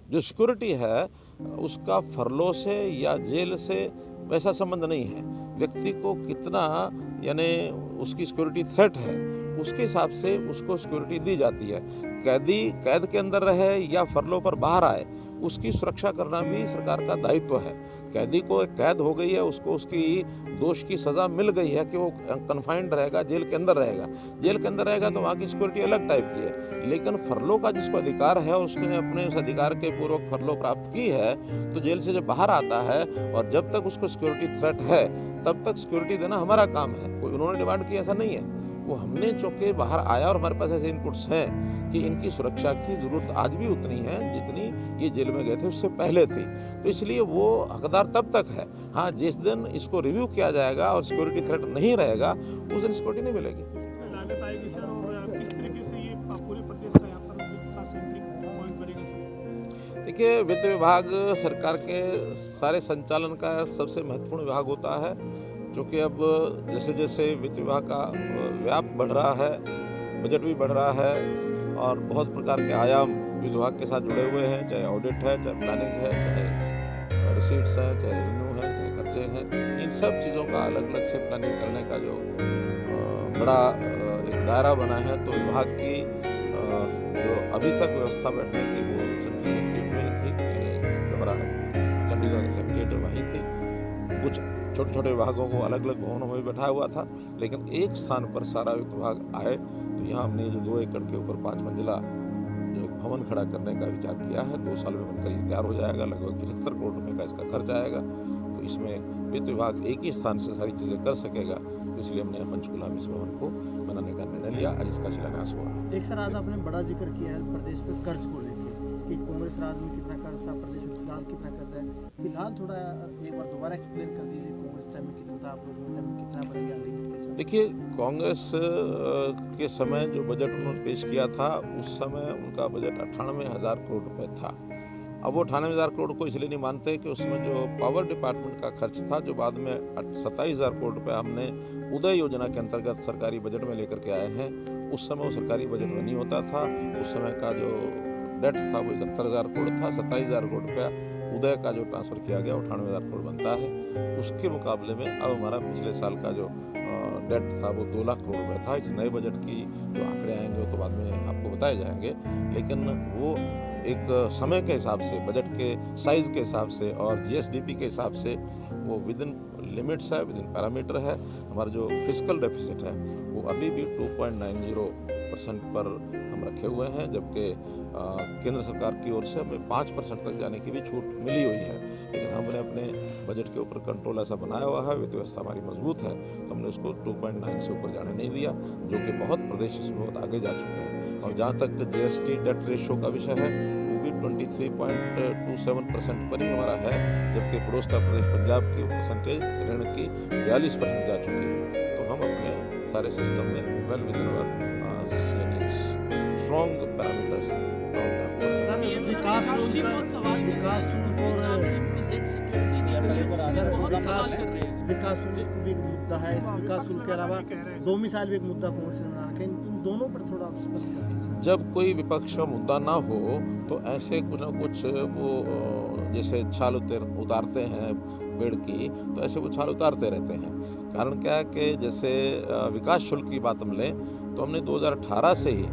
जो सिक्योरिटी है उसका फरलो से या जेल से वैसा संबंध नहीं है। व्यक्ति को कितना यानी उसकी सिक्योरिटी थ्रेट है उसके हिसाब से उसको सिक्योरिटी दी जाती है। कैदी कैद के अंदर रहे या फरलो पर बाहर आए, उसकी सुरक्षा करना भी सरकार का दायित्व है। कैदी को एक कैद हो गई है, उसको उसकी दोष की सज़ा मिल गई है कि वो कन्फाइंड रहेगा, जेल के अंदर रहेगा। जेल के अंदर रहेगा तो वहाँ की सिक्योरिटी अलग टाइप की है। लेकिन फरलो का जिसको अधिकार है और उसने अपने उस अधिकार के पूर्वक फरलो प्राप्त की है, तो जेल से जब बाहर आता है और जब तक उसको सिक्योरिटी थ्रेट है तब तक सिक्योरिटी देना हमारा काम है। कोई उन्होंने डिमांड किया ऐसा नहीं है। वो हमने चूँकि बाहर आया और हमारे पास ऐसे इनपुट्स हैं कि इनकी सुरक्षा की ज़रूरत आज भी उतनी है जितनी ये जेल में गए थे उससे पहले थी। तो इसलिए वो हकदार तब तक है। हाँ, जिस दिन इसको रिव्यू किया जाएगा और सिक्योरिटी थ्रेट नहीं रहेगा उस दिन सिक्योरिटी नहीं मिलेगी। लागत आएगी सर, और किस तरीके से ये पूरे प्रदेश का यहाँ पर विकास सेंट्रिक पॉइंट बनेगा सर? देखिए, वित्त विभाग सरकार के सारे संचालन का सबसे महत्वपूर्ण विभाग होता है, क्योंकि अब जैसे जैसे वित्त विभाग का व्याप बढ़ रहा है, बजट भी बढ़ रहा है और बहुत प्रकार के आयाम वित्त विभाग के साथ जुड़े हुए हैं, चाहे ऑडिट है, चाहे प्लानिंग है, चाहे रिसीट्स हैं, चाहे रेवेन्यू है, चाहे खर्चे हैं। इन सब चीज़ों का अलग अलग से प्लानिंग करने का जो बड़ा एक दायरा बना है, तो विभाग की जो अभी तक व्यवस्था बैठने की वो सेंट्रल सेक्रेटरीट में ही थी, जो हमारा चंडीगढ़ का सेक्रेटरीट वहीं थी। कुछ छोटे छोटे विभागों को अलग अलग भवनों में बैठाया हुआ था, लेकिन एक स्थान पर सारा वित्त विभाग आए। तो यहाँ हमने जो 2 एकड़ के ऊपर 5 मंजिला जो भवन खड़ा करने का विचार किया है, 2 साल में बनकर ये तैयार हो जाएगा। लगभग 75 करोड़ रुपये का इसका खर्च आएगा। तो इसमें वित्त विभाग एक ही स्थान से सारी चीज़ें कर सकेगा। तो इसलिए हमने पंचकुला में इस भवन को बनाने का निर्णय लिया। आज इसका शिलान्यास हुआ। एक सर, आज आपने बड़ा जिक्र किया है प्रदेश में कर्ज को लेकर कि कांग्रेस राज में कितना कर्ज था, प्रदेश में फिलहाल कितना कर्ज है। फिलहाल थोड़ा एक बार दोबारा एक्सप्लेन कर दीजिए, कांग्रेस टाइम में कितना था, आप लोगों के टाइम में कितना बन गया। देखिए, कांग्रेस के समय जो बजट उन्होंने पेश किया था उस समय उनका बजट 98,000 करोड़ रुपए था। अब वो 98,000 करोड़ को इसलिए नहीं मानते कि उसमें जो पावर डिपार्टमेंट का खर्च था, जो बाद में 27,000 करोड़ रुपए हमने उदय योजना के अंतर्गत सरकारी बजट में लेकर के आए हैं, उस समय वो सरकारी बजट में नहीं होता था। उस समय का जो डेट था वो 71,000 करोड़ था। 27,000 करोड़ रुपया उदय का जो ट्रांसफ़र किया गया 98,000 करोड़ बनता है। उसके मुकाबले में अब हमारा पिछले साल का जो डेट था वो 2 लाख करोड़ रुपये था। इस नए बजट की जो आंकड़े आएंगे वो तो बाद में आपको बताए जाएंगे, लेकिन वो एक समय के हिसाब से, बजट के साइज़ के हिसाब से और जीएसडीपी के हिसाब से वो विद इन लिमिट्स है, विद इन पैरामीटर है। हमारा जो फिस्कल डेफिसिट है वो अभी भी 2.90% पर हम रखे हुए हैं, जबकि केंद्र सरकार की ओर से हमें 5% तक जाने की भी छूट मिली हुई है। लेकिन हमने अपने बजट के ऊपर कंट्रोल ऐसा बनाया हुआ है, वित्त व्यवस्था हमारी मजबूत है, तो हमने उसको 2.9 से ऊपर जाने नहीं दिया, जो कि बहुत प्रदेश इसमें बहुत आगे जा चुके हैं। और जहाँ तक जीएसटी डेट रेशो का विषय है वो भी 23.27% पर ही हमारा है, जबकि पड़ोस का प्रदेश पंजाब की परसेंटेज ऋण की 42% जा चुकी है। तो हम अपने सारे सिस्टम में well within our strong parameters विकास शुल्क भी एक मुद्दा है। इस विकास शुल्क के अलावा 2 मिसाइल भी एक मुद्दा कांग्रेस ने बना रखा है। इन दोनों पर थोड़ा जब कोई विपक्ष का मुद्दा ना हो तो ऐसे कुछ ना कुछ वो जैसे छाल उतारते हैं पेड़ की, तो ऐसे वो छाल उतारते रहते हैं। कारण क्या है कि जैसे विकास शुल्क की बात हम लें तो हमने 2018 से ही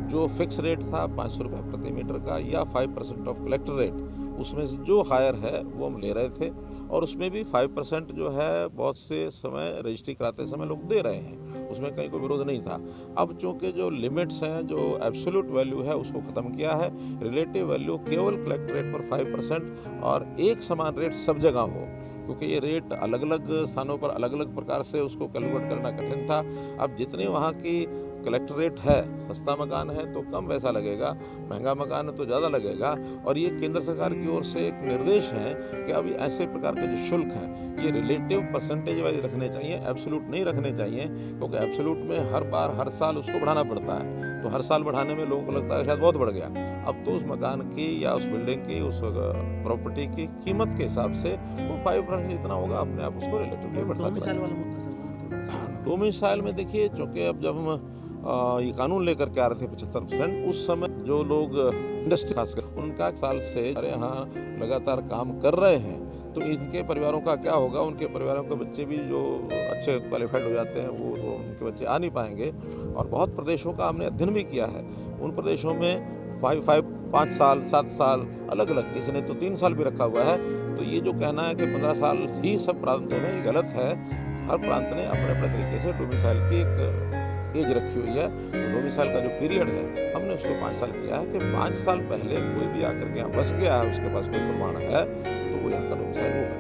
जो फिक्स रेट था 500 रुपये प्रति मीटर का या 5% ऑफ कलेक्टर रेट, उसमें से जो हायर है वो हम ले रहे थे। और उसमें भी 5% जो है बहुत से समय रजिस्ट्री कराते समय लोग दे रहे हैं, उसमें कहीं कोई विरोध नहीं था। अब चूँकि जो लिमिट्स हैं, जो एब्सोल्यूट वैल्यू है उसको ख़त्म किया है, रिलेटिव वैल्यू केवल कलेक्टर रेट पर 5% और एक समान रेट सब जगह हो, क्योंकि ये रेट अलग अलग स्थानों पर अलग अलग प्रकार से उसको कैलकुलेट करना कठिन था। अब जितने वहाँ की कलेक्टर रेट है, सस्ता मकान है तो कम पैसा लगेगा, महंगा मकान है तो ज़्यादा लगेगा। और ये केंद्र सरकार की ओर से एक निर्देश है कि अब ऐसे प्रकार के जो शुल्क हैं ये रिलेटिव परसेंटेज वाइज रखने चाहिए, एब्सोल्यूट नहीं रखने चाहिए, क्योंकि एब्सोल्यूट में हर बार हर साल उसको बढ़ाना पड़ता है। तो हर साल बढ़ाने में लोगों को लगता है शायद बहुत बढ़ गया। अब तो उस मकान की या उस बिल्डिंग की, उस प्रॉपर्टी की कीमत के हिसाब से वो 5% जितना होगा अपने आप उसको रिलेटिवली बढ़ाते हैं। 2 मिसाइल में देखिए, चूँकि अब जब हम ये कानून लेकर के आ रहे थे 75%, उस समय जो लोग इंडस्ट्री खासकर उनका 1 साल से हमारे यहाँ लगातार काम कर रहे हैं, तो इनके परिवारों का क्या होगा? उनके परिवारों के बच्चे भी जो अच्छे क्वालिफाइड हो जाते हैं वो तो उनके बच्चे आ नहीं पाएंगे। और बहुत प्रदेशों का हमने अध्ययन भी किया है, उन प्रदेशों में 5 साल 7 साल अलग अलग, किसी ने तो 3 साल भी रखा हुआ है। तो ये जो कहना है कि 15 साल ही सब प्रांतों में, ये गलत है। हर प्रांत ने अपने अपने तरीके से डोमिसाइल की एक एज रखी हुई है। तो डोमिसाइल का जो पीरियड है हमने उसको 5 साल किया है कि 5 साल पहले कोई भी आकर के यहाँ बस गया है, उसके पास कोई प्रमाण है, तो वो यहाँ का डोमिसाइल होगा।